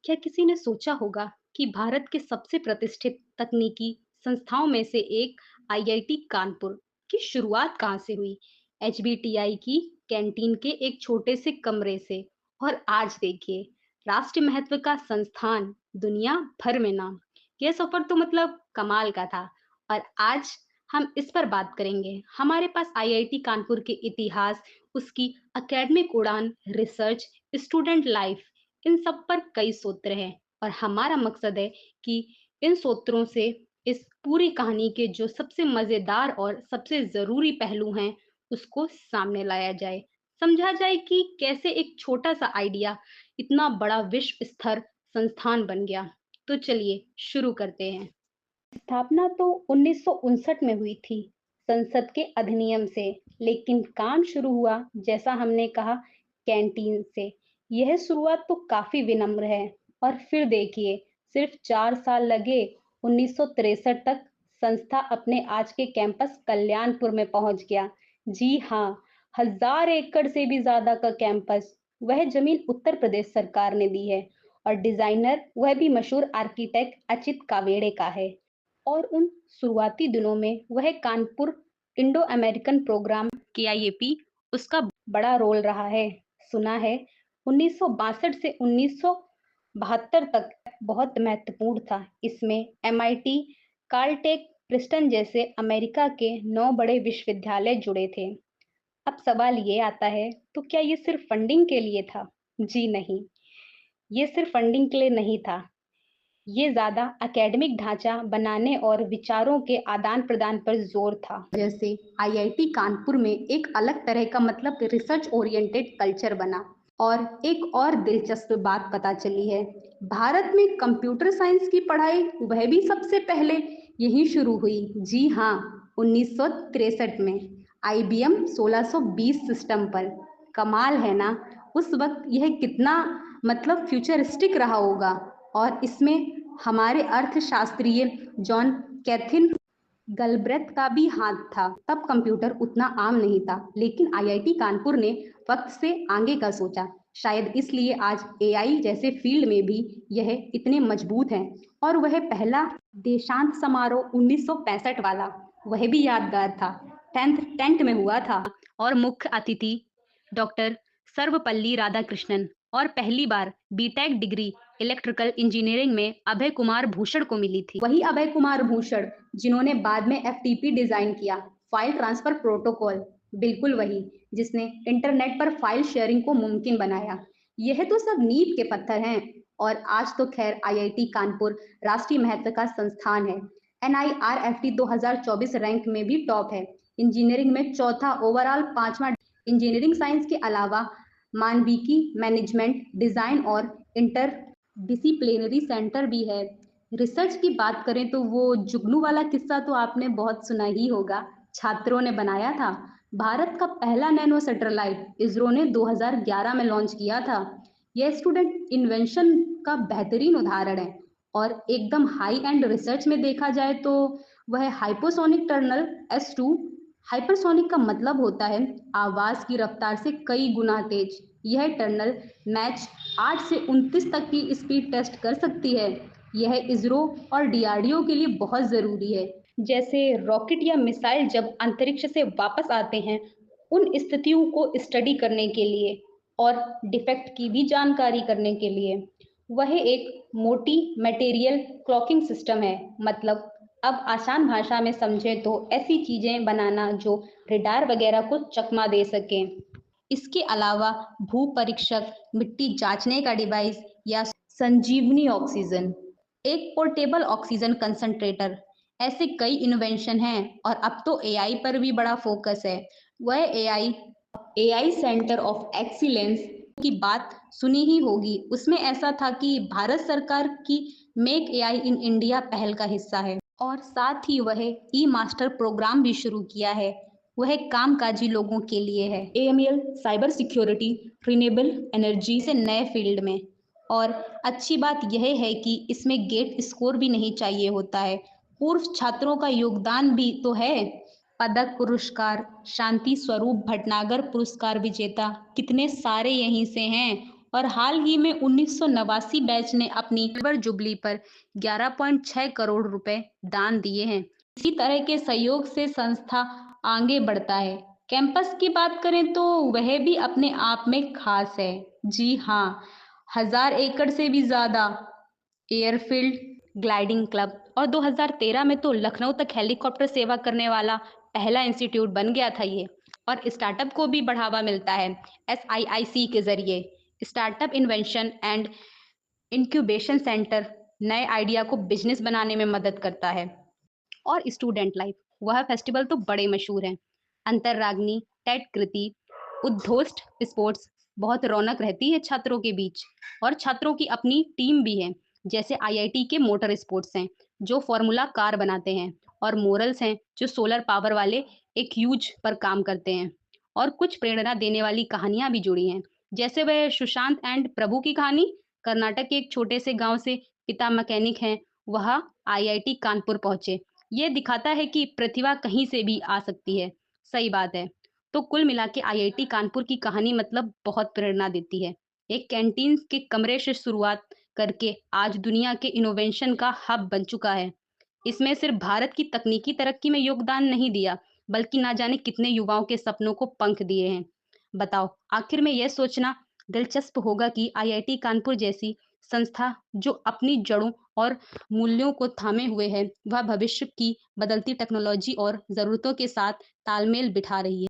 क्या किसी ने सोचा होगा कि भारत के सबसे प्रतिष्ठित तकनीकी संस्थाओं में से एक आईआईटी कानपुर की शुरुआत कहाँ से हुई? एचबीटीआई की कैंटीन के एक छोटे से कमरे से। और आज देखिए, राष्ट्रीय महत्व का संस्थान, दुनिया भर में नाम। यह सफर तो मतलब कमाल का था। और आज हम इस पर बात करेंगे। हमारे पास आईआईटी कानपुर के इतिहास, उसकी एकेडमिक उड़ान, रिसर्च, स्टूडेंट लाइफ, इन सब पर कई सूत्र हैं। और हमारा मकसद है कि इन सूत्रों से इस पूरी कहानी के जो सबसे मजेदार और सबसे जरूरी पहलू हैं उसको सामने लाया जाए। समझा जाए कि कैसे एक छोटा सा आइडिया इतना बड़ा विश्व स्तर संस्थान बन गया। तो चलिए शुरू करते हैं। स्थापना तो 1959 में हुई थी, संसद के अधिनियम से। लेकिन काम शुरू हुआ, जैसा हमने कहा, कैंटीन से। यह शुरुआत तो काफी विनम्र है। और फिर देखिए, सिर्फ 4 साल लगे, 1963 तक संस्था अपने आज के कैंपस कल्याणपुर में पहुंच गया। जी हाँ, 1000 एकड़ से भी ज्यादा का कैंपस। वह जमीन उत्तर प्रदेश सरकार ने दी है। और डिजाइनर वह भी मशहूर आर्किटेक्ट अचित कावेड़े का है। और उन शुरुआती दिनों में वह कानपुर इंडो अमेरिकन प्रोग्राम केआईएपी, उसका बड़ा रोल रहा है। सुना है 1962 से 1972 तक बहुत महत्वपूर्ण था। इसमें एमआईटी, कार्लटेक, प्रिंसटन जैसे अमेरिका के 9 बड़े विश्वविद्यालय जुड़े थे। अब सवाल ये आता है, तो क्या ये सिर्फ फंडिंग के लिए था? जी नहीं, ये सिर्फ फंडिंग के लिए नहीं था। ये ज्यादा एकेडमिक ढांचा बनाने और विचारों के आदान प्रदान पर जोर था। जैसे आईआईटी कानपुर में एक अलग तरह का मतलब रिसर्च ओरिएंटेड कल्चर बना। और एक और दिलचस्प बात पता चली है, भारत में कंप्यूटर साइंस की पढ़ाई वह भी सबसे पहले यहीं शुरू हुई। जी हाँ, 1963 में आईबीएम 1620 सिस्टम पर। कमाल है ना? उस वक्त यह कितना मतलब फ्यूचरिस्टिक रहा होगा। और इसमें हमारे अर्थशास्त्रीय जॉन कैथिन गलब्रेथ का भी हाथ था। तब कंप्यूटर उतना आम नहीं था, लेकिन आईआईटी कानपुर ने वक्त से आगे का सोचा। शायद इसलिए आज एआई जैसे फील्ड में भी यह इतने मजबूत हैं। और वह पहला देशांत समारोह 1965 वाला, वह भी यादगार था। टेंट में हुआ था। और मुख्य अतिथि डॉक्टर सर्वपल्ली राधाकृष्णन। और पहली बार बीटेक डिग्री इलेक्ट्रिकल इंजीनियरिंग में अभय कुमार भूषण को मिली थी। वही अभय कुमार भूषण जिन्होंने बाद में एफटीपी डिजाइन किया, फाइल ट्रांसफर प्रोटोकॉल। बिल्कुल वही जिसने इंटरनेट पर फाइल शेयरिंग को मुमकिन बनाया। यह तो सब नींव के पत्थर हैं। और आज तो खैर आईआईटी कानपुर राष्ट्रीय महत्व का संस्थान है। एनआईआरएफटी 2024 रैंक में भी टॉप है। इंजीनियरिंग में चौथा, ओवरऑल पांचवा। इंजीनियरिंग साइंस के अलावा मानविकी, मैनेजमेंट, डिजाइन और इंटर डिसिप्लिनरी सेंटर भी है। रिसर्च की बात करें तो वो जुगनू वाला किस्सा तो आपने बहुत सुना ही होगा, छात्रों ने बनाया था। भारत का पहला नैनो सैटेलाइट इसरो ने 2011 में लॉन्च किया था। यह स्टूडेंट इन्वेंशन का बेहतरीन उदाहरण है। और एकदम हाई एंड रिसर्च में देखा जाए तो वह हाइपोसोनिक टनल S2। हाइपरसोनिक का मतलब होता है आवाज की रफ्तार से कई गुना तेज। यह टनल मैच 8 से 29 तक की स्पीड टेस्ट कर सकती है। यह इसरो और डीआरडीओ के लिए बहुत जरूरी है। जैसे रॉकेट या मिसाइल जब अंतरिक्ष से वापस आते हैं, उन स्थितियों को स्टडी करने के लिए और डिफेक्ट की भी जानकारी करने के लिए। वह एक मोटी मटेरियल क्लॉकिंग सिस्टम है। मतलब अब आसान भाषा में समझे तो ऐसी चीजें बनाना जो रडार वगैरह को चकमा दे सके। इसके अलावा भू परीक्षक, मिट्टी जांचने का डिवाइस या संजीवनी ऑक्सीजन, एक पोर्टेबल ऑक्सीजन कंसंट्रेटर, ऐसे कई इन्वेंशन हैं। और अब तो एआई पर भी बड़ा फोकस है। वह AI AI centre of excellence की बात सुनी ही होगी। उसमें ऐसा था कि भारत सरकार की मेक एआई इन इंडिया पहल का हिस्सा है। और साथ ही वह ई मास्टर प्रोग्राम भी शुरू किया है। वह कामकाजी लोगों के लिए है। AML, cyber security, renewable energy से नए फील्ड में। और अच्छी बात यह है कि इसमें गेट स्कोर भी नहीं चाहिए होता है। पूर्व छात्रों का योगदान भी तो है। पदक पुरस्कार, शांति स्वरूप भटनागर पुरस्कार विजेता, कितने सारे यहीं से हैं। और हाल ही में 1989 बैच ने अपनी सिल्वर जुबली पर 11.6 करोड़ रुपए दान दिए हैं। इसी तरह के सहयोग से संस्था आगे बढ़ता है। कैंपस की बात करें तो वह भी अपने आप में खास है। जी हाँ, 1000 एकड़ से भी ज्यादा एयरफील्ड ग्लाइडिंग क्लब और 2013 में तो लखनऊ तक हेलीकॉप्टर सेवा करने वाला पहला इंस्टीट्यूट बन गया था ये। और स्टार्टअप को भी बढ़ावा मिलता है SIIC के जरिए। Startup invention and incubation centre नए आइडिया को बिजनेस बनाने में मदद करता है। और स्टूडेंट लाइफ, वह फेस्टिवल तो बड़े मशहूर हैं। अंतर्रागनी, टेट कृति, उद्घोष्ट स्पोर्ट्स, बहुत रौनक रहती है छात्रों के बीच। और छात्रों की अपनी टीम भी है, जैसे IIT के मोटर स्पोर्ट्स हैं जो फॉर्मूला कार बनाते हैं, और मोरल्स हैं जो सोलर पावर वाले एक ह्यूज पर काम करते हैं। और कुछ प्रेरणा देने वाली कहानियां भी जुड़ी हैं, जैसे वह सुशांत एंड प्रभु की कहानी। कर्नाटक के एक छोटे से गांव से पिता मैकेनिक हैं, वह IIT कानपुर पहुंचे। ये दिखाता है कि प्रतिभा कहीं से भी आ सकती है। सही बात है। तो कुल मिला के IIT कानपुर की कहानी मतलब बहुत प्रेरणा देती है। एक कैंटीन के कमरे से शुरुआत करके आज दुनिया के इनोवेशन का हब बन चुका है। इसमें सिर्फ भारत की तकनीकी तरक्की में योगदान नहीं दिया, बल्कि ना जाने कितने युवाओं के सपनों को पंख दिए हैं। बताओ, आखिर में यह सोचना दिलचस्प होगा कि IIT कानपुर जैसी संस्था जो अपनी जड़ों और मूल्यों को थामे हुए है, वह भविष्य की बदलती टेक्नोलॉजी और ज़रूरतों के साथ तालमेल बिठा रही है।